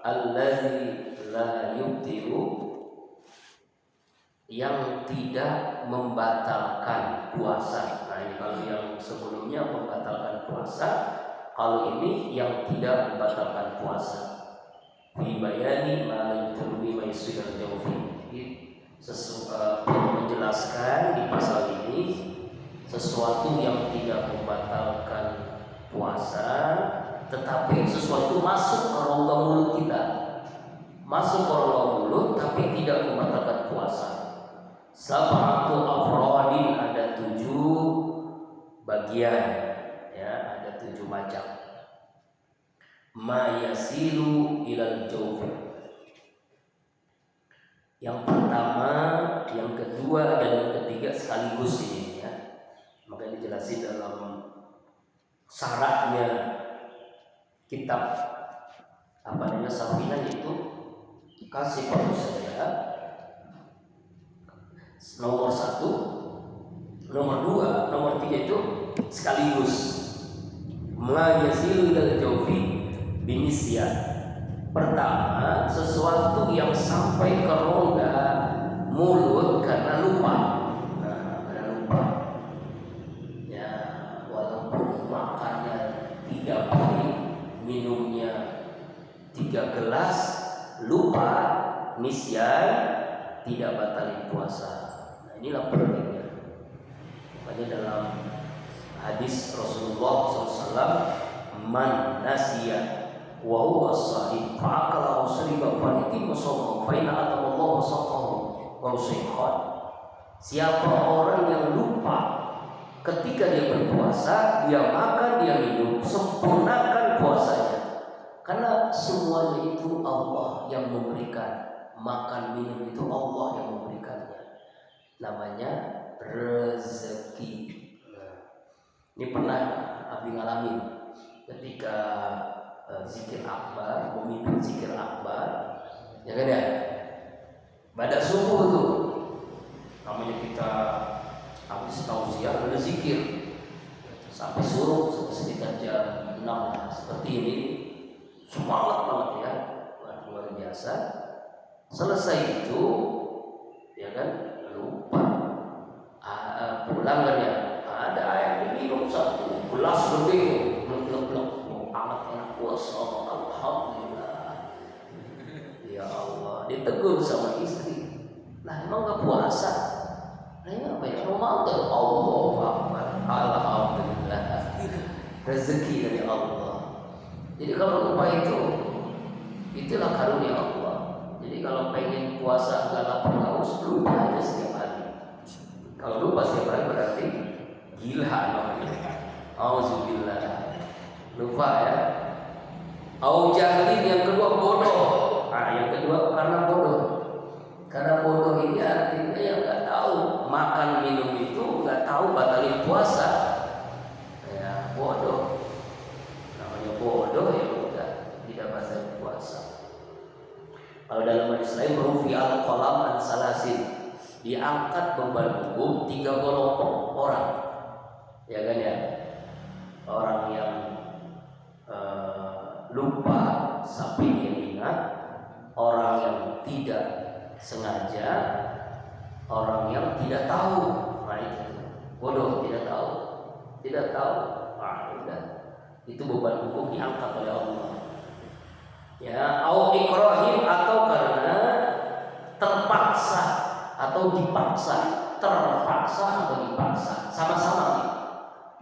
allazi la yubtilu, yang tidak membatalkan puasa. Nah, ini kalau yang sebelumnya membatalkan puasa, kalau ini yang tidak membatalkan puasa. Fi bayani ma la yubtilu bima yusirul jawfi. Menjelaskan di pasal ini sesuatu yang tidak membatalkan puasa, tetapi sesuatu masuk ke rongga mulut kita, masuk ke rongga mulut tapi tidak membatalkan puasa. Sab'atu afradin, ada 7 bagian, ya, ada 7 macam. Ma yasilu ilal jawfi. Yang pertama, yang kedua, dan yang ketiga sekaligus ini, ya. Maka dijelasin dalam syaratnya kitab apa namanya Safinah, itu kasih pada saya nomor 1, nomor 2, nomor 3 itu sekaligus. Ma yasilu ilal jawfi binisyan. Pertama, sesuatu yang sampai ke rongga mulut karena lupa. Nah, karena lupa. Ya, walaupun makannya 3 piring, minumnya 3 gelas, lupa, nisyan, tidak batalin puasa. Nah, inilah pentingnya. Makanya dalam hadis Rasulullah SAW, man nasiya wa huwa shahid fa akala wa shariba fa yutimmu shawmahu fa inna atamallahu saqahu wa shaykhan. Siapa orang yang lupa ketika dia berpuasa, dia makan, dia minum, sempurnakan puasanya. Karena semuanya itu Allah yang memberikan. Makan minum itu Allah yang memberikannya. Namanya rezeki. Nah, ini pernah Abi ngalamin ketika zikir akbar, memimpin zikir akbar, ya kan ya, pada subuh tuh, namanya kita habis tausiah ada zikir sampai suruh, sampai sekitar jam 6 lah, seperti ini, semangat banget ya, luar biasa. Selesai itu, ya kan, lupa pulang kan ya, ada air diminum 1 gelas gede, blok-blok, amat enak puasa, alhamdulillah. Ya Allah, ditegur sama istri. Nah, emang gak puasa? Nah, ini apa ya? Ramadan. Allahu Akbar. Alhamdulillah. Rezeki dari Allah. Jadi kalau lupa itu, itulah karunia Allah. Jadi kalau pengen puasa gak lapar haus, lupa aja setiap hari. Kalau lupa setiap hari berarti gila namanya. Auzubillah. Lupa ya. Au jahlin, yang kedua bodoh. Nah, yang kedua karena bodoh. Karena bodoh ini artinya yang nggak tahu makan minum itu, nggak tahu batalin puasa. Ya, bodoh. Namanya bodoh, ya udah tidak batalin puasa. Kalau dalam hadis lain, rufi al-qalam an salasin, diangkat beban hukum 3 kelompok orang. Ya kan ya? Orang yang lupa sampai dia ingat, orang yang tidak sengaja, orang yang tidak tahu. Nah, itu bodoh, tidak tahu. Nah, udah. Itu beban hukum diangkat oleh Allah. Ya, au ikrahim, atau karena terpaksa atau dipaksa, terpaksa atau dipaksa, sama-sama.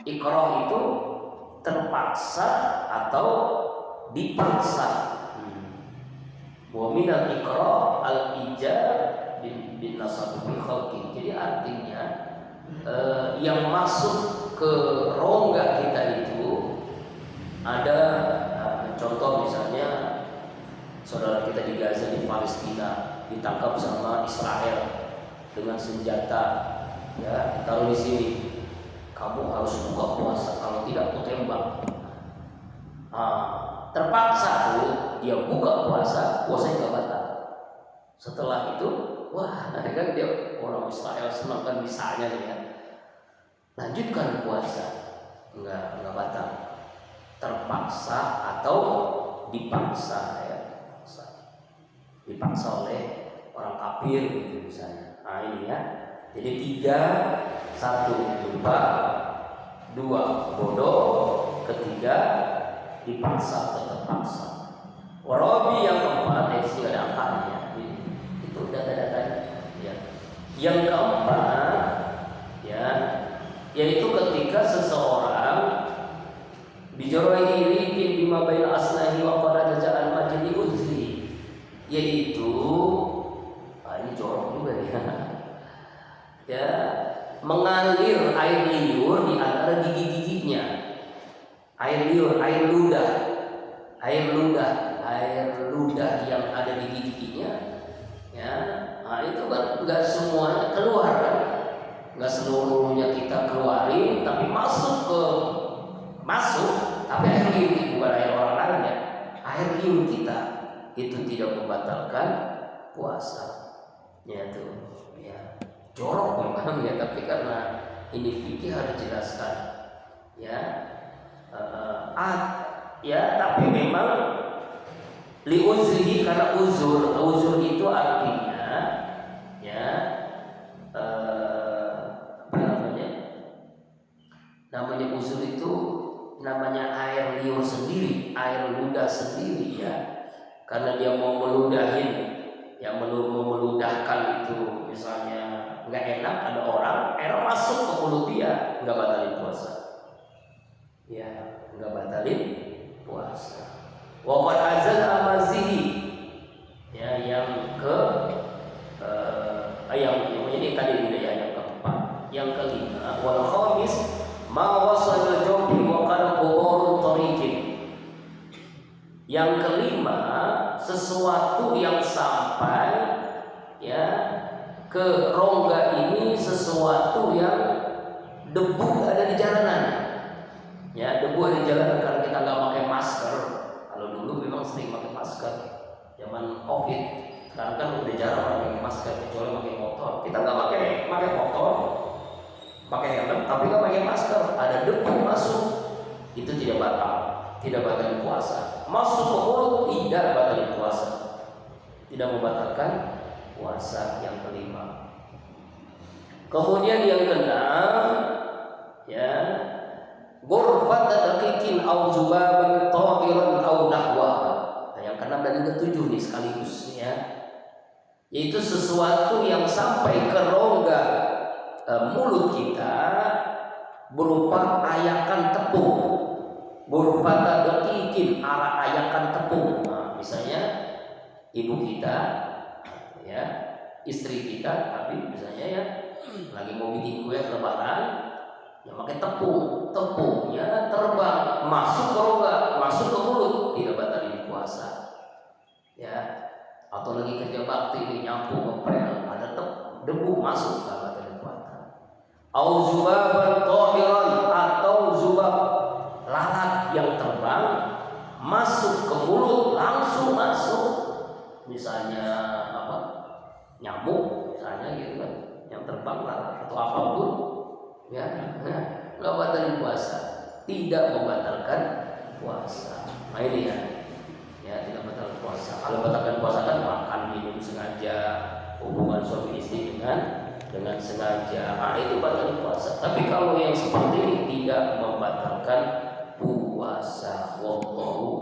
Ikrah itu terpaksa atau dipaksa. Wa minal iqra al-ijab bin nasab bil khalqi. Jadi artinya yang masuk ke rongga kita itu ada, contoh misalnya saudara kita di Gaza, di Palestina, ditangkap sama Israel dengan senjata, ya, ditaruh di sini. Kamu harus buka puasa, kalau tidak aku tembak. Terpaksa tuh dia buka puasa, puasanya nggak batal. Setelah itu, wah, kan dia orang Israel senang kan misalnya nih ya, lanjutkan puasa, nggak batal. Terpaksa atau dipaksa, ya. dipaksa oleh orang kafir gitu misalnya. Nah ini ya. Jadi 3, 1 lupa, 2 bodoh, ketiga dipaksa atau terpaksa. Warabi yang keempat, yang sih ada angkanya, itu data-datanya. Ya. Yang keempat, ya, yaitu ketika seseorang bijarahi rikin bima baina asnahi wa qad jaza'al majdi uzri, yaitu ini jorok juga ya. Ya, mengalir air liur di antara gigi-giginya. Air liur, air ludah yang ada di gigi-giginya. Ya, nah itu kan nggak semuanya keluar kan, nggak seluruhnya kita keluarin, tapi masuk, tapi air liur bukan air orang lain ya. Air liur kita itu tidak membatalkan puasa. Ya tuh, ya. Jorok memang ya, tapi karena ini fikih harus jelaskan ya. Ya tapi memang li uzrihi, karena uzur itu artinya ya apa namanya uzur itu namanya air liur sendiri, air ludah sendiri ya, karena dia mau meludahin, yang meludahkan itu misalnya nggak enak, ada orang air masuk ke mulut dia, nggak batalin puasa ya, nggak batalin puasa. Wa qad azal amazihi ya, yang ke yang ini tadi ya, yang keempat. Yang kelima, wal khamis ma wasal jawbi wa qad qawrun tariqin. Yang kelima, sesuatu yang sampai ya ke rongga ini, sesuatu yang debu ada di jalanan. Ya, debu ada di jalanan karena kita nggak pakai masker. Kalau dulu memang sering pakai masker, zaman COVID. Sekarang kan udah jarang orang pakai masker, kecuali pakai motor. Kita nggak pakai motor, pakai helm, tapi nggak pakai masker. Ada debu masuk, itu tidak batalin puasa. Masuk ke mulut tidak batalin puasa, tidak membatalkan puasa. Yang kelima. Kemudian yang keenam, ya, ghurfat daqiqin aw zubaban tahiran aw nahwa. Nah, yang keenam dan yang ketujuh nih sekaligus ya, yaitu sesuatu yang sampai ke rongga mulut kita berupa ayakan tepung. Ghurfat daqiqin, ayakan tepung. Nah, misalnya ibu kita ya, istri kita, tapi misalnya ya lagi mau bikin kue lebaran, ya pakai tepungnya terbang masuk ke rongga, masuk ke mulut, tidak batalin puasa ya. Atau lagi kerja bakti ini, nyapu ngepel, ada debu masuk, tidak batalin puasa. Au zubaban tahiran, atau zubab lalat yang terbang masuk ke mulut, langsung masuk, misalnya apa, nyamuk misalnya gitu kan, yang terbang lalat atau apapun ya, nggak batalin puasa, tidak membatalkan puasa. Nah ini ya tidak batalkan puasa. Kalau batalkan puasa kan makan minum sengaja, hubungan suami istri dengan sengaja, nah itu batalkan puasa. Tapi kalau yang seperti ini tidak membatalkan puasa. Wallahu